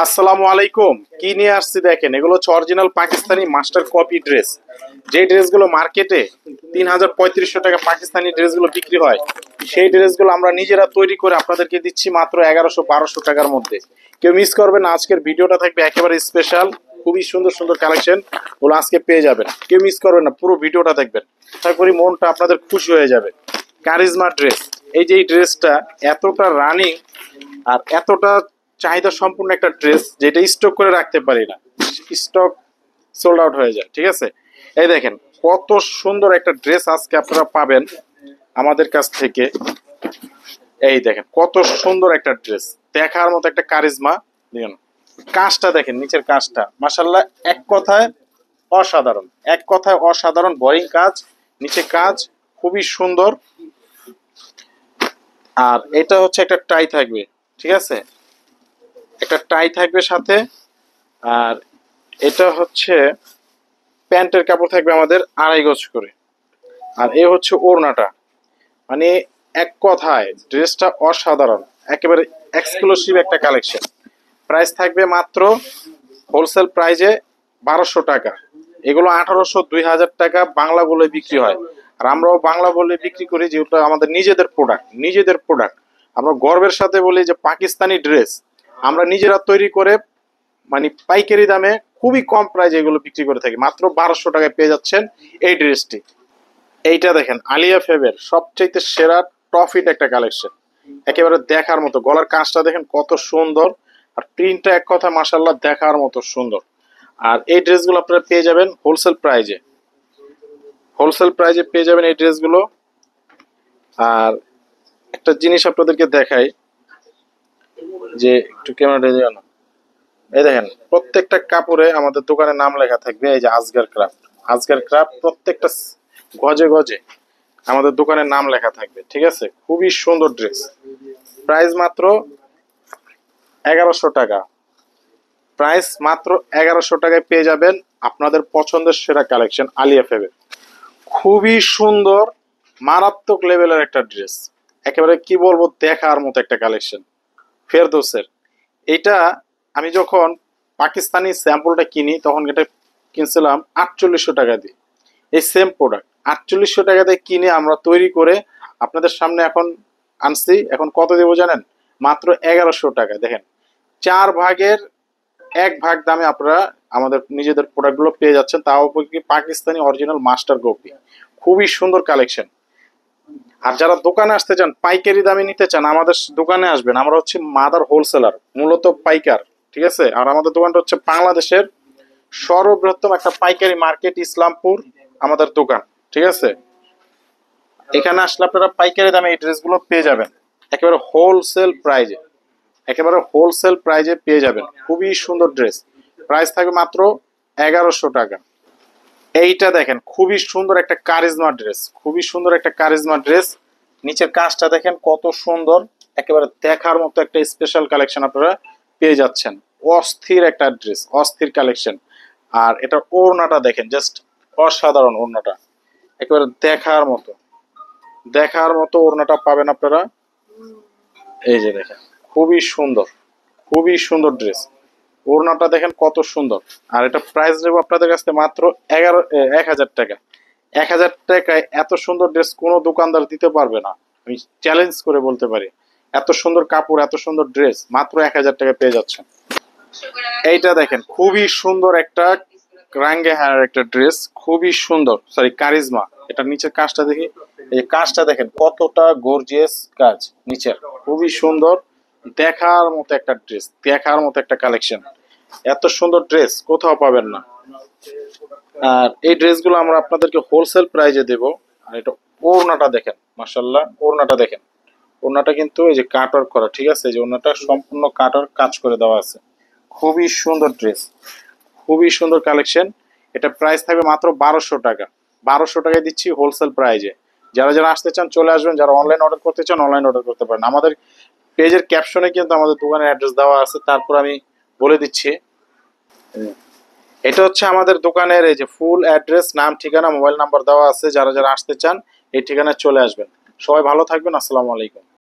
আসসালামু আলাইকুম। কি নিয়ে আসছি দেখেন, এগুলো হচ্ছে original Pakistani master copy dress. যে ড্রেসগুলো মার্কেটে 3,000-3,500 টাকা পাকিস্তানি ড্রেসগুলো বিক্রি হয়, সেই ড্রেসগুলো আমরা নিজেরা তৈরি করে আপনাদেরকে দিচ্ছি মাত্র 1100-1200 টাকার মধ্যে। কেউ মিস করবেন না, আজকের ভিডিওটা থাকবে একেবারে স্পেশাল। খুবই সুন্দর সুন্দর কালেকশন ওগুলো আজকে পেয়ে যাবেন, কেউ মিস করবেন না, পুরো ভিডিওটা দেখবেন। আশা করি মনটা আপনাদের খুশি হয়ে যাবে। কারিজমা ড্রেস, এই যে এই ড্রেসটা এতটা রানিং আর এতটা চাহিদা সম্পূর্ণ একটা ড্রেস, যেটা স্টক করে রাখতে পারি না, স্টক সোল্ড আউট হয়ে যায়। ঠিক আছে, এই দেখেন কত সুন্দর একটা ড্রেস আজকে আপনারা পাবেন আমাদের কাছ থেকে। এই দেখেন কত সুন্দর একটা ড্রেস, দেখার মতো একটা কারিজমা। দেখুন কাজটা দেখেন, নিচের কাজটা মাশাল্লাহ এক কথায় অসাধারণ, এক কথায় অসাধারণ। বোরিং কাজ, নিচে কাজ খুবই সুন্দর। আর এটা হচ্ছে একটা টাই থাকবে, ঠিক আছে, একটা টাই থাকবে সাথে। আর এটা হচ্ছে প্যান্টের কাপড় থাকবে আমাদের 2.5 গজ করে। আর এ হচ্ছে ওড়নাটা, মানে এক কথায় ড্রেসটা অসাধারণ, একেবারে এক্সক্লুসিভ একটা কালেকশন। প্রাইস থাকবে মাত্র হোলসেল প্রাইজে 1,200 টাকা। এগুলো 1,800-2,000 টাকা বাংলা বলে বিক্রি হয়, আর আমরাও বাংলা বলে বিক্রি করি, যেহেতু আমাদের নিজেদের প্রোডাক্ট। নিজেদের প্রোডাক্ট আমরা গর্বের সাথে বলি যে পাকিস্তানি ড্রেস আমরা নিজেরা তৈরি করে, মানে পাইকারি দামে খুবই কম প্রাইজে এগুলো বিক্রি করে থাকি। মাত্র 1,200 টাকায় পেয়ে যাচ্ছেন এই ড্রেসটি। এইটা দেখেন আলিয়া ফেবের সবচেয়ে সেরা টফিট একটা কালেকশন, একেবারে দেখার মতো। গলার কাজটা দেখেন কত সুন্দর, আর প্রিন্টটা এক কথা মাশাল্লাহ দেখার মতো সুন্দর। আর এই ড্রেসগুলো আপনারা পেয়ে যাবেন হোলসেল প্রাইজে, হোলসেল প্রাইজে পেয়ে যাবেন এই ড্রেসগুলো। আর একটা জিনিস আপনাদেরকে দেখাই, যে একটু ক্যামেরাটা দিও না। এই দেখেন প্রত্যেকটা কাপড়ে আমাদের দোকানের নাম লেখা থাকবে, এই যে আজগার ক্রাফট। আজগার ক্রাফট প্রত্যেকটা গজে গজে আমাদের দোকানের নাম লেখা থাকবে, ঠিক আছে। খুবই সুন্দর ড্রেস, প্রাইস মাত্র 1,100 টাকা। প্রাইস মাত্র 1,100 টাকায় পেয়ে যাবেন আপনাদের পছন্দের সেরা কালেকশন আলিয়া ফেবের। খুবই সুন্দর, মারাত্মক লেভেলের একটা ড্রেস, একেবারে কি বলবো দেখার মতো একটা কালেকশন ফেরদৌসের। এটা আমি যখন পাকিস্তানি স্যাম্পলটা কিনি তখন এটা কিনছিলাম 4,800 টাকা দিয়ে। এই সেম প্রোডাক্ট 4,800 টাকা দিয়ে কিনে আমরা তৈরি করে আপনাদের সামনে এখন আনছি। এখন কত দেবো জানেন? মাত্র 1,100 টাকা। দেখেন 4 ভাগের 1 ভাগ দামে আপনারা আমাদের নিজেদের প্রোডাক্টগুলো পেয়ে যাচ্ছেন, তাও কি পাকিস্তানি অরিজিনাল মাস্টার কপি। খুবই সুন্দর কালেকশন। আর যারা দোকানে আসতে চান, পাইকারি দামে নিতে চান, আমাদের দোকানে আসবেন। আমরা হচ্ছে মাদার হোলসেলার, মূলত পাইকার, ঠিক আছে। আর আমাদের দোকানটা হচ্ছে বাংলাদেশের সর্ববৃহত্তম একটা পাইকারি মার্কেট, ইসলামপুর আমাদের দোকান, ঠিক আছে। এখানে আসলে আপনারা পাইকারি দামে এই ড্রেসগুলো পেয়ে যাবেন, একেবারে হোলসেল প্রাইজে, একেবারে হোলসেল প্রাইজে পেয়ে যাবেন। খুবই সুন্দর ড্রেস, প্রাইস থাকবে মাত্র 1,100 টাকা। এইটা দেখেন খুবই সুন্দর একটা কারিজমা ড্রেস, খুবই সুন্দর একটা কারিজমা ড্রেস। নিচের কাজটা দেখেন কত সুন্দর, একেবারে দেখার মতো একটা স্পেশাল কালেকশন আপনারা পেয়ে যাচ্ছেন। অস্থির একটা ড্রেস, অস্থির কালেকশন। আর এটা ওড়নাটা দেখেন, জাস্ট অসাধারণ ওড়নাটা, একেবারে দেখার মতো, দেখার মতো ওড়নাটা পাবেন আপনারা। এই যে দেখেন খুবই সুন্দর, খুবই সুন্দর ড্রেস। ওড়নাটা দেখেন কত সুন্দর। আর এটা প্রাইস নেবো আপনাদের কাছে মাত্র 1,000 টাকা। 1,000 টাকায় এত সুন্দর ড্রেস কোনো দোকানদার দিতে পারবে না, আমি চ্যালেঞ্জ করে বলতে পারি। এত সুন্দর কাপড়, এত সুন্দর ড্রেস মাত্র 1,000 টাকায় পেয়ে যাচ্ছেন। এইটা দেখেন খুবই সুন্দর একটা রাঙ্গে হায়ার একটা ড্রেস, খুবই সুন্দর, সরি কারিজমা। এটা নিচের কাজটা দেখি, এই কাজটা দেখেন কতটা গর্জিয়াস কাজ নিচের, খুবই সুন্দর, দেখার মতো একটা ড্রেস, দেখার মতো একটা কালেকশন। এত সুন্দর ড্রেস কোথাও পাবেন না। আর এই ড্রেসগুলো আমরা আপনাদেরকে হোলসেল প্রাইজে দেব। আর এটা ওড়নাটা দেখেন মাশাল্লাহ, ওড়নাটা দেখেন, ওড়নাটা কিন্তু এই যে কাটওয়ার্ক করা, ঠিক আছে, যে ওড়নাটা সম্পূর্ণ কাটওয়ার্ক কাজ করে দেওয়া আছে। খুবই সুন্দর ড্রেস, খুবই সুন্দর কালেকশন। এটা প্রাইস থাকবে মাত্র 1,200 টাকা। 1,200 টাকায় দিচ্ছি হোলসেল প্রাইজে। যারা যারা আসতে চান চলে আসবেন, যারা অনলাইন অর্ডার করতে চান অনলাইন অর্ডার করতে পারেন। আমাদের পেজের ক্যাপশনে কিন্তু আমাদের দোকানের অ্যাড্রেস দেওয়া আছে, তারপর আমি বলে দিচ্ছি। এটা হচ্ছে আমাদের দোকানের এই যে ফুল অ্যাড্রেস, নাম, ঠিকানা, মোবাইল নাম্বার দেওয়া আছে। যারা যারা আসতে চান এই ঠিকানায় চলে আসবেন। সবাই ভালো থাকবেন, আসসালামু আলাইকুম।